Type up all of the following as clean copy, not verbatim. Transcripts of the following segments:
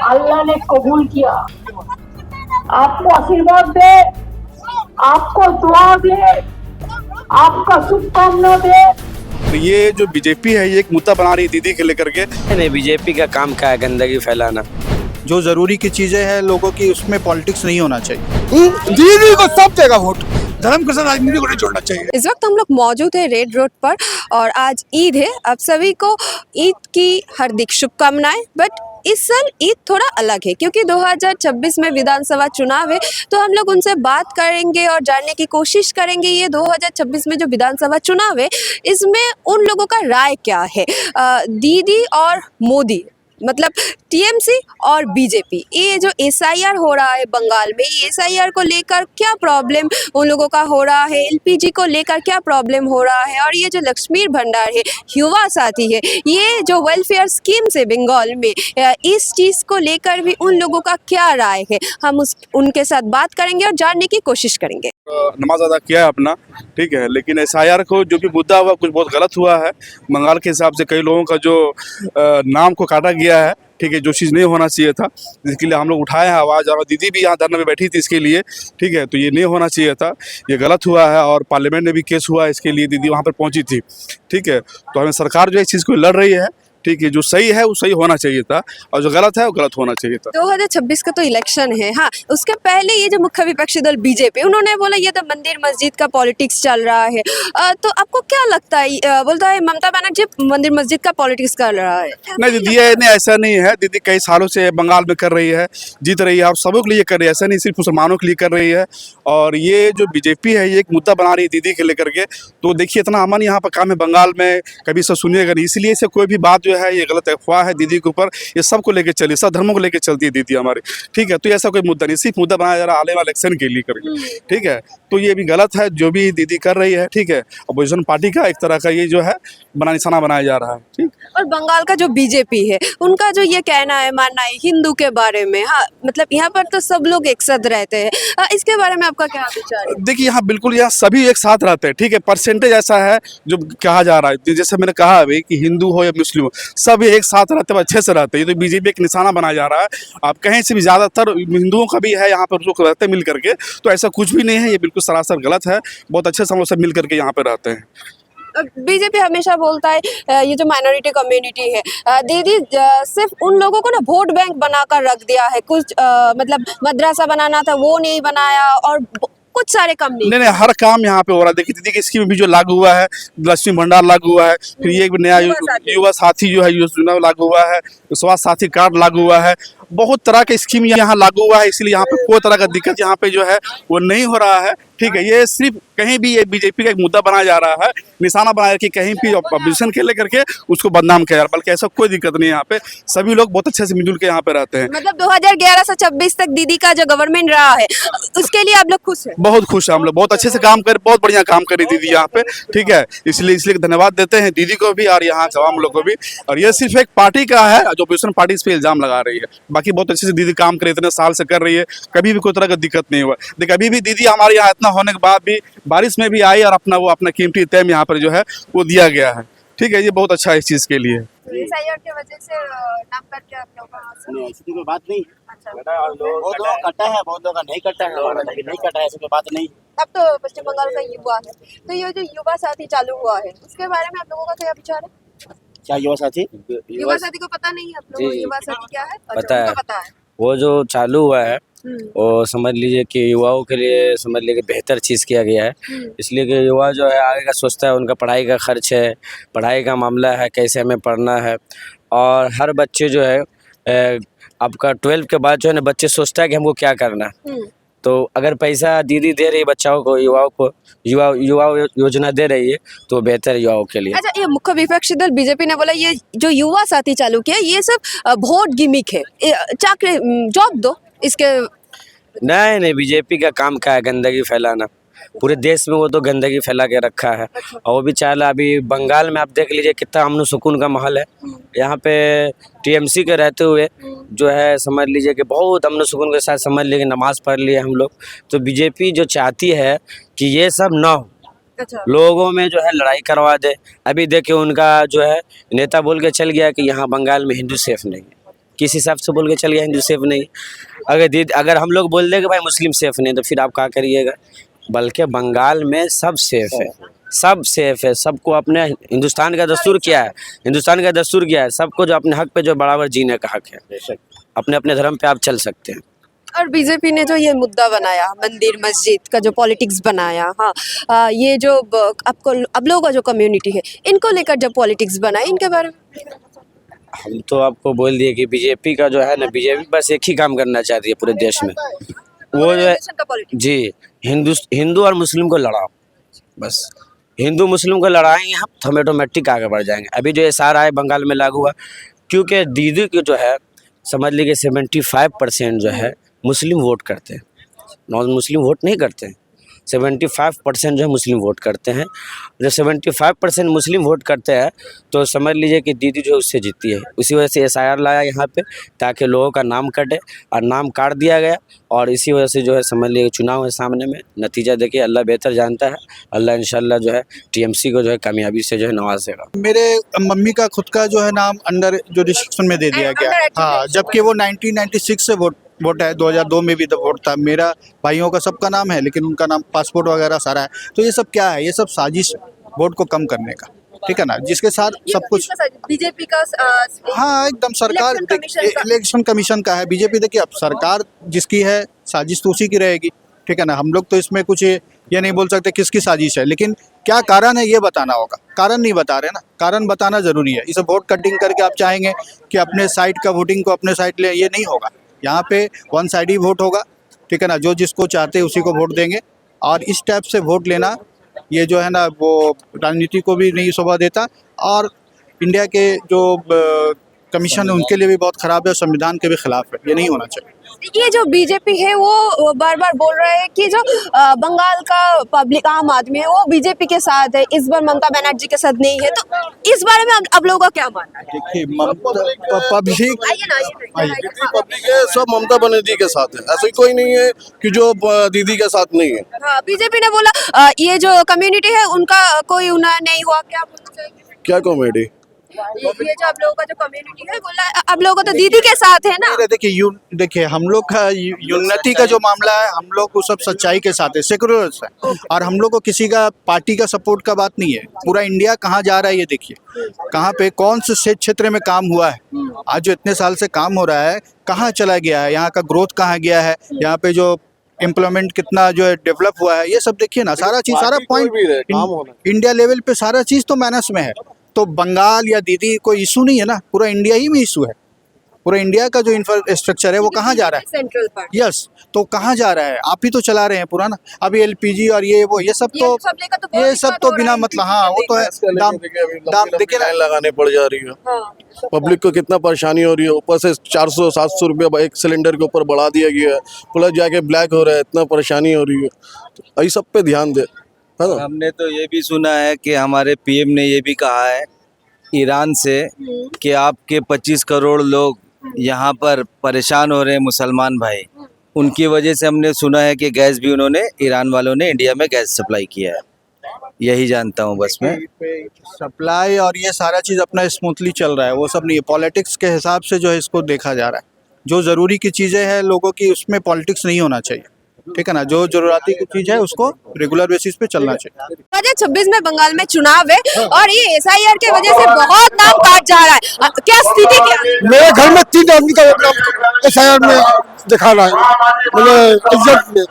अल्लाह ने कबूल किया। आपको आशीर्वाद दे, आपको दुआ दे, आपका शुभकामना दे। तो ये जो बीजेपी है ये एक मुद्दा बना रही है दीदी के लेकर के। नहीं, बीजेपी का काम क्या है, गंदगी फैलाना। जो जरूरी की चीजें हैं लोगों की, उसमें पॉलिटिक्स नहीं होना चाहिए। दीदी को सब जगह वोट, धर्म के साथ राजनीति को नहीं जोड़ना चाहिए। इस वक्त हम लोग मौजूद है रेड रोड पर और आज ईद है। आप सभी को ईद की हार्दिक शुभकामनाएं। बट इस साल ईद थोड़ा अलग है क्योंकि 2026 में विधानसभा चुनाव है, तो हम लोग उनसे बात करेंगे और जानने की कोशिश करेंगे ये 2026 में जो विधानसभा चुनाव है इसमें उन लोगों का राय क्या है। दीदी और मोदी मतलब टीएमसी और बीजेपी, ये जो एसआईआर हो रहा है बंगाल में, ये एसआईआर को लेकर क्या प्रॉब्लम उन लोगों का हो रहा है, एलपीजी को लेकर क्या प्रॉब्लम हो रहा है, और ये जो लक्ष्मी भंडार है, युवा साथी है, ये जो वेलफेयर स्कीम्स है बंगाल में, इस चीज़ को लेकर भी उन लोगों का क्या राय है, हम उनके साथ बात करेंगे और जानने की कोशिश करेंगे। नमाज अदा किया है अपना, ठीक है, लेकिन एसआईआर को जो भी मुद्दा हुआ कुछ बहुत गलत हुआ है। बंगाल के हिसाब से कई लोगों का जो नाम को काटा गया है, ठीक है, जो चीज़ नहीं होना चाहिए था, जिसके लिए हम लोग उठाए हैं आवाज़, और दीदी भी यहाँ धरने में बैठी थी इसके लिए, ठीक है, तो ये नहीं होना चाहिए था, ये गलत हुआ है। और पार्लियामेंट में भी केस हुआ इसके लिए, दीदी वहाँ पर पहुँची थी, ठीक है, तो हमें सरकार जो इस चीज़ को लड़ रही है, ठीक है, जो सही है वो सही होना चाहिए था और जो गलत है वो गलत होना चाहिए था। 2026 का तो इलेक्शन है। हाँ, उसके पहले ये जो मुख्य विपक्षी दल बीजेपी, उन्होंने बोला ये तो मंदिर मस्जिद का पॉलिटिक्स चल रहा है। तो आपको क्या लगता है, बोलता है ममता बनर्जी मंदिर मस्जिद का पॉलिटिक्स कर रहा है? नहीं दीदी, ये नहीं, ऐसा नहीं है। दीदी कई सालों से बंगाल में कर रही है, जीत रही है, और सबों के लिए कर रही है, ऐसा नहीं सिर्फ मुसलमानों के लिए कर रही है। और ये जो बीजेपी है ये एक मुद्दा बना रही है दीदी के लेकर के। तो देखिए इतना अमन यहाँ पर काम है बंगाल में, कभी सब सुनिएगा नहीं, इसलिए इसे कोई भी बात जो है ये गलत अफवाह है दीदी के ऊपर। ये सबको लेके चली, सब धर्मों को लेके चलती है दीदी हमारी, ठीक है। तो ऐसा कोई मुद्दा नहीं, सिर्फ मुद्दा बनाया जा रहा है आने वाले इलेक्शन के लिए करके, ठीक है। तो ये भी गलत है जो भी दीदी कर रही है, ठीक है। अपोजिशन पार्टी का एक तरह का ये जो है निशाना बनाया जा रहा है, ठीक। और बंगाल का जो बीजेपी है उनका जो ये कहना है, मानना है हिंदू के बारे में, हाँ मतलब यहाँ पर तो सब लोग एक साथ रहते हैं, इसके बारे में आपका क्या विचार है? देखिए यहाँ बिल्कुल यहाँ सभी एक साथ रहते हैं, ठीक है। परसेंटेज ऐसा है जो कहा जा रहा है, जैसे मैंने कहा अभी कि हिंदू हो या मुस्लिम हो, सब एक साथ रहते हैं, अच्छे से रहते हैं। ये तो बीजेपी एक निशाना बनाया जा रहा है। आप कहीं से भी ज़्यादातर हिंदुओं का भी है यहाँ पर लोग रहते हैं मिल करके, तो ऐसा कुछ भी नहीं है, ये बिल्कुल सरासर गलत है। बहुत अच्छे से हम लोग सब मिल करके यहाँ पर रहते हैं। बीजेपी हमेशा बोलता है ये जो माइनॉरिटी कम्युनिटी है, दीदी सिर्फ उन लोगों को ना वोट बैंक बनाकर रख दिया है। कुछ मतलब मदरसा बनाना था वो नहीं बनाया और कुछ सारे काम नहीं, हर काम यहाँ पे हो रहा है। देखिए दीदी की स्कीम भी जो लागू हुआ है, लक्ष्मी भंडार लागू हुआ है, फिर ये नया युवा साथी जो है योजना लागू हुआ है, स्वास्थ्य साथी कार्ड लागू हुआ है, बहुत तरह के स्कीम यहाँ लागू हुआ है। इसलिए यहाँ पे कोई तरह का दिक्कत यहाँ पे जो है वो नहीं हो रहा है, ठीक है। ये सिर्फ कहीं भी ये बीजेपी का एक मुद्दा बनाया जा रहा है, निशाना बनाया कि कहीं भी अपोजिशन के लेकर के उसको बदनाम किया जा रहा है, बल्कि ऐसा कोई दिक्कत नहीं है। यहाँ पे सभी लोग बहुत अच्छे से मिलजुल के यहाँ पे रहते हैं। मतलब 2011 से 26 तक दीदी का जो गवर्नमेंट रहा है उसके लिए आप लोग खुश हैं? बहुत खुश है हम लोग, बहुत अच्छे से काम कर, बहुत बढ़िया काम करी दीदी यहाँ पे, ठीक है। इसलिए धन्यवाद देते हैं दीदी को भी और यहाँ आवाम लोग को भी। और ये सिर्फ एक पार्टी का है जो अपोजिशन पार्टी इस पे इल्जाम लगा रही है, बाकी बहुत अच्छे से दीदी काम करे, इतने साल से कर रही है, कभी भी कोई तरह का दिक्कत नहीं हुआ। देखिए अभी भी दीदी हमारे यहाँ इतना होने के बाद भी बारिश में भी आई और अपना कीमती टाइम यहाँ पर जो है वो दिया गया है, ठीक है। ये बहुत अच्छा है इस चीज़ के लिए। एसआईआर की वजह से नाम करके आप लोग नहीं, ऐसी कोई बात नहीं। अच्छा, बहुत लोग कटा है, बहुत लोग का नहीं कटा है, नहीं कटा है, ऐसी कोई बात नहीं। अब तो पश्चिम बंगाल का युवा है, तो ये जो युवा साथी चालू हुआ है उसके बारे में आप लोगों का क्या विचार है? क्या युवा साथी? युवा साथी को पता नहीं है आप लोगों को युवा साथी क्या है? पता है, पता है। वो जो चालू हुआ है वो समझ लीजिए कि युवाओं के लिए समझ लीजिए कि बेहतर चीज़ किया गया है। इसलिए कि युवा जो है आगे का सोचता है, उनका पढ़ाई का खर्च है, पढ़ाई का मामला है, कैसे हमें पढ़ना है। और हर बच्चे जो है आपका 12 के बाद जो है ना बच्चे सोचता है कि हमको क्या करना है। तो अगर पैसा दीदी दे रही है बच्चों को, युवाओं को, युवा योजना दे रही है तो बेहतर युवाओं के लिए। अच्छा, ये मुख्य विपक्षी दल बीजेपी ने बोला ये जो युवा साथी चालू किया ये सब वोट गिमिक है, चाकरी जॉब दो इसके। नहीं, बीजेपी का काम क्या है, गंदगी फैलाना। पूरे देश में वो तो गंदगी फैला के रखा है। और वो भी चाला अभी बंगाल में आप देख लीजिए कितना अमन सुकून का माहौल है। यहाँ पे टीएमसी के रहते हुए जो है समझ लीजिए कि बहुत अमन सुकून के साथ समझ लीजिए नमाज़ पढ़ लिए हम लोग। तो बीजेपी जो चाहती है कि ये सब ना हो, अच्छा, लोगों में जो है लड़ाई करवा दे। अभी देखिए उनका जो है नेता बोल के चल गया कि यहाँ बंगाल में हिंदू सेफ नहीं है। किस हिसाब से बोल के चल गया हिंदू सेफ नहीं। अगर हम लोग बोल दें कि भाई मुस्लिम सेफ नहीं, तो फिर आप क्या करिएगा। बल्कि बंगाल में सब सेफ है, सब सेफ है। सबको अपने हिंदुस्तान का दस्तूर क्या है, हिंदुस्तान का दस्तूर क्या है, सबको जो अपने हक पे जो बराबर जीने का हक है, अपने अपने धर्म पे आप चल सकते हैं। और बीजेपी ने जो ये मुद्दा बनाया मंदिर मस्जिद का जो पॉलिटिक्स बनाया, हाँ ये जो आपको अब लोगों का जो कम्युनिटी है इनको लेकर जो पॉलिटिक्स बनाई, इनके बारे में हम तो आपको बोल दिए कि बीजेपी का जो है ना, बीजेपी बस एक ही काम करना चाहती है पूरे देश में, वो जो है का politics। जी हिंदू और मुस्लिम को लड़ाओ। बस हिंदू मुस्लिम को लड़ाएंगे हम तो हम ऑटोमेटिक आगे बढ़ जाएंगे। अभी जो SR बंगाल में लागू हुआ, क्योंकि दीदी की जो है समझ लीजिए 75% जो है मुस्लिम वोट करते हैं, नॉन मुस्लिम वोट नहीं करते हैं। 75% जो है मुस्लिम वोट करते हैं। जब 75% मुस्लिम वोट करते हैं तो समझ लीजिए कि दीदी जो है उससे जीतती है। उसी वजह से SIR लाया यहाँ पे, ताकि लोगों का नाम कटे, और नाम काट दिया गया। और इसी वजह से जो है समझ लीजिए चुनाव है सामने में, नतीजा देखिए अल्लाह बेहतर जानता है। अल्लाह इंशाल्लाह जो है TMC को जो है कामयाबी से जो है नवाजेगा। मेरे मम्मी का खुद का जो है नाम अंडर जुडिक्शन में दे दिया गया, हाँ, जबकि वो 1996 से वोट है, 2002 में भी तो वोट था। मेरा भाइयों का सबका नाम है, लेकिन उनका नाम पासपोर्ट वगैरह सारा है। तो ये सब क्या है, ये सब साजिश है वोट को कम करने का, ठीक है ना, जिसके साथ सब कुछ। बीजेपी का हाँ एकदम सरकार इलेक्शन कमीशन का है। बीजेपी देखिए अब सरकार जिसकी है, साजिश तो उसी की रहेगी, ठीक है ना। हम लोग तो इसमें कुछ ये नहीं बोल सकते किसकी साजिश है, लेकिन क्या कारण है ये बताना होगा। कारण नहीं बता रहे ना, कारण बताना जरूरी है। इसे वोट कटिंग करके आप चाहेंगे कि अपने साइड का वोटिंग को अपने साइड ले, ये नहीं होगा। यहाँ पे वन साइड ही वोट होगा, ठीक है ना। जो जिसको चाहते हैं उसी को वोट देंगे। और इस टाइप से वोट लेना ये जो है ना, वो राजनीति को भी नहीं शोभा देता, और इंडिया के जो कमीशन है उनके लिए भी बहुत ख़राब है, संविधान के भी खिलाफ है। ये नहीं होना चाहिए। ये जो बीजेपी है वो बार बार बोल रहे हैं कि जो बंगाल का पब्लिक आम आदमी है वो बीजेपी के साथ है, इस बार ममता बनर्जी के साथ नहीं है। तो इस बारे में अब लोगों का क्या मानना है? देखिए पब्लिक आइए ना, पब्लिक है सब ममता बनर्जी के साथ है, ऐसा कोई नहीं है कि जो दीदी के साथ नहीं है। हाँ, बीजेपी ने बोला ये जो कम्युनिटी है उनका कोई उन्हें नहीं हुआ, क्या बोलना चाहिए? क्या कॉमेडी, ये जो आप लोगों का जो कम्युनिटी है बोला अब लोगों तो दीदी के साथ है ना। देखिए हम लोग का यूनिटी का जो मामला है, हम लोग वो सब सच्चाई के साथ है, सेकुलर्स है, और हम लोग को किसी का पार्टी का सपोर्ट का बात नहीं है। पूरा इंडिया कहाँ जा रहा है ये देखिए, कहाँ पे कौन से क्षेत्र में काम हुआ है, आज जो इतने साल से काम हो रहा है कहाँ चला गया है, यहाँ का ग्रोथ कहाँ गया है, यहाँ पे जो एम्प्लॉयमेंट कितना जो है डेवलप हुआ है, ये सब देखिए ना। सारा चीज, सारा पॉइंट इंडिया लेवल पे सारा चीज तो माइनस में है। तो बंगाल या दीदी कोई इशू नहीं है ना, पूरा इंडिया ही में इशू है। पूरा इंडिया का जो इंफ्रास्ट्रक्चर है वो कहाँ जा रहा है, सेंट्रल पार्ट, यस, तो कहाँ जा रहा है? आप ही तो चला रहे हैं पूरा ना। अभी LPG और ये वो ये सब तो बिना मतलब, हाँ वो तो है। दाम देखिए लाइन लगाने पड़ जा रही है, पब्लिक को कितना परेशानी हो रही है। ऊपर से 400-700 रुपया एक सिलेंडर के ऊपर बढ़ा दिया गया है, प्लस जाके ब्लैक हो रहा है, इतना परेशानी हो रही है। तो इस सब पे ध्यान दे, है ना। हमने तो ये भी सुना है कि हमारे PM ने ये भी कहा है ईरान से कि आपके 25 करोड़ लोग यहाँ पर परेशान हो रहे हैं, मुसलमान भाई, उनकी वजह से हमने सुना है कि गैस भी उन्होंने, ईरान वालों ने इंडिया में गैस सप्लाई किया है। यही जानता हूँ बस मैं। सप्लाई और ये सारा चीज़ अपना स्मूथली चल रहा है, वो सब नहीं है। पॉलिटिक्स के हिसाब से जो है इसको देखा जा रहा है। जो ज़रूरी की चीज़ें हैं लोगों की, उसमें पॉलिटिक्स नहीं होना चाहिए, ठीक है ना। जो जरूरती की चीज है उसको रेगुलर बेसिस पे चलना चाहिए। 2026 में बंगाल में चुनाव है और ये SIR के वजह से बहुत नाम काट जा रहा है, क्या स्थिति क्या है? मेरे घर में 3 आदमी का नाम SIR में दिखा रहा है, रिजल्ट में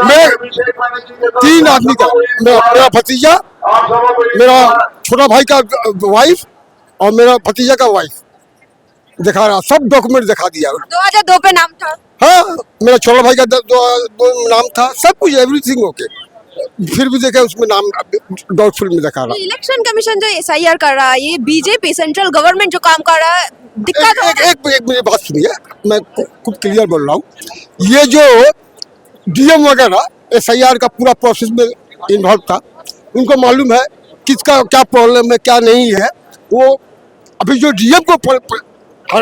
मैं 3 आदमी का, मेरा भतीजा, मेरा छोटा भाई का वाइफ और मेरा भतीजा का वाइफ दिखा रहा, सब डॉक्यूमेंट दिखा दिया। 2002 पे नाम था, हाँ मेरा छोटा भाई का दो नाम था, सब कुछ एवरीथिंग ओके, फिर भी देखे उसमें नाम डाउटफुल में दिखा रहा। इलेक्शन कमीशन जो SIR कर रहा है, ये बीजेपी सेंट्रल गवर्नमेंट जो काम कर रहा है, दिक्कत एक मेरी बात सुनिए, मैं खुद क्लियर बोल रहा हूँ। ये जो DM वगैरह SIR का पूरा प्रोसेस में इन्वॉल्व था, उनको मालूम है किसका क्या प्रॉब्लम है क्या नहीं है। वो अभी जो DM को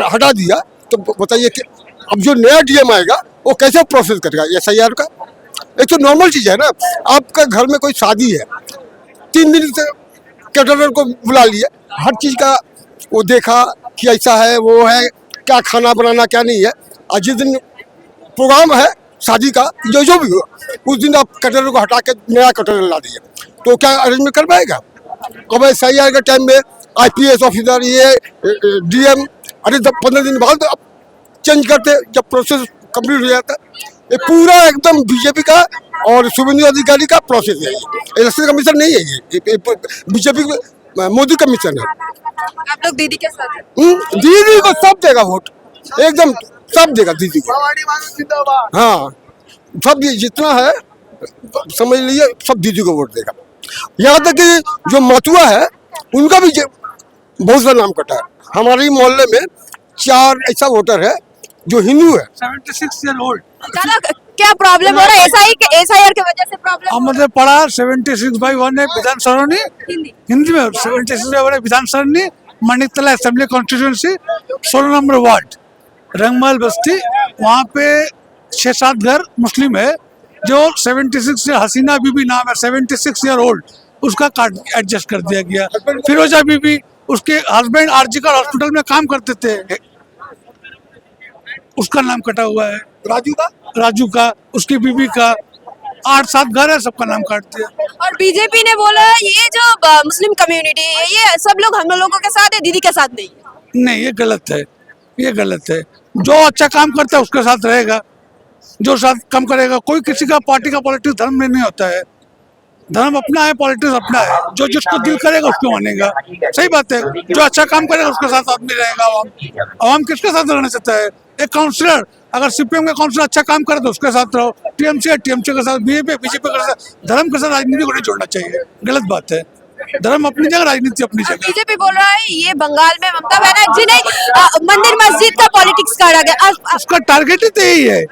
हटा दिया, तो बताइए कि अब जो नया DM आएगा वो कैसे प्रोसेस करेगा SIR का? एक तो नॉर्मल चीज़ है ना, आपका घर में कोई शादी है, 3 दिन से कैटरर को बुला लिए, हर चीज़ का वो देखा कि ऐसा है वो है, क्या खाना बनाना क्या नहीं है। और जिस दिन प्रोग्राम है शादी का जो जो भी हो, उस दिन आप कटहल को हटा के नया कटहल ला दिए, तो क्या अरेंजमेंट कर पाएगा? अब ऐसा ही आएगा टाइम में IPS ऑफिसर ये DM, अरे 15 दिन बाद आप चेंज करते जब प्रोसेस कंप्लीट हो जाता। ये पूरा एकदम बीजेपी का और शुभेंदु अधिकारी का प्रोसेस है। ये इलेक्शन कमीशन नहीं है, ये बीजेपी मोदी कमीशन है। आप लोग दीदी के साथ हैं? दीदी को सब देगा वोट, एकदम सब देगा दीदी को। हाँ, सब जितना है समझ लीजिए सब दीदी को वोट देगा। यहाँ तक कि जो मथुआ है उनका भी बहुत सा नाम कटा है। हमारे ही मोहल्ले में 4 ऐसा वोटर है जो हिंदू है, 76 ईयर ओल्ड। दादा क्या प्रॉब्लम हो रहा है? SIR की वजह से प्रॉब्लम? আমাদের পাড়া 76/1 विधान सरणी हिंदी में 76 विधान सरणी Maniktala assembly constituency 16 number ward Rangmahal बस्ती। वहाँ पे 6-7 घर मुस्लिम है। जो 76 से हसीना बीबी नाम है, 76 ईयर ओल्ड, उसका कार्ड एडजस्ट कर दिया गया। फिरोजा बीबी, उसके हस्बैंड आरजीकर हॉस्पिटल में काम करते थे, उसका नाम कटा हुआ है। राजू का उसकी बीबी का 8-7 घर है, सबका नाम काट दिया। और बीजेपी ने बोला ये जो मुस्लिम कम्युनिटी है ये सब लोग हम लोगों के साथ है, दीदी के साथ नहीं है। नहीं, ये गलत है, ये गलत है। जो अच्छा काम करता है उसके साथ रहेगा, जो साथ कम करेगा। कोई किसी का पार्टी का पॉलिटिक्स धर्म में नहीं होता है। धर्म अपना है, पॉलिटिक्स अपना है। जो जिसको दिल करेगा उसको मानेगा। सही बात है, जो अच्छा काम करेगा उसके साथ आदमी रहेगा। आवाम किसके साथ रहना चाहता है? एक काउंसलर अगर CPM का काउंसलर अच्छा काम करे तो उसके साथ रहो। TMC के साथ, बीजेपी के साथ, धर्म के साथ राजनीति को नहीं जोड़ना चाहिए, गलत बात है। धर्म अपनी जगह, राजनीति अपनी जगह। बीजेपी बोल रहा है ये बंगाल में ममता बनर्जी ने मंदिर मस्जिद का पॉलिटिक्स काटा गया। उसका टारगेट ही तो यही है,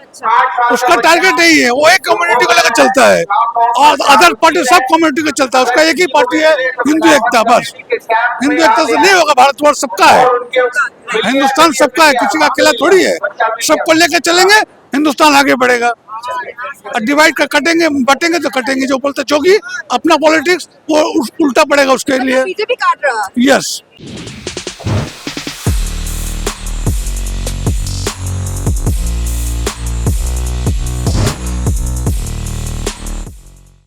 उसका टारगेट यही है। वो एक कम्युनिटी को लेकर चलता है और अदर पार्टी सब कम्युनिटी को चलता है। उसका एक ही पार्टी है, हिंदू एकता। बस हिंदू एकता से नहीं होगा। भारतवर्ष सबका है, हिंदुस्तान सबका है, किसी का अकेला थोड़ी है। सबको लेकर चलेंगे, हिंदुस्तान आगे बढ़ेगा। और डिवाइड कर कटेंगे बटेंगे तो कटेंगे। जो बोलते जोगी अपना पॉलिटिक्स वो उल्टा पड़ेगा उसके लिए। बीजेपी काट रहा है। यस।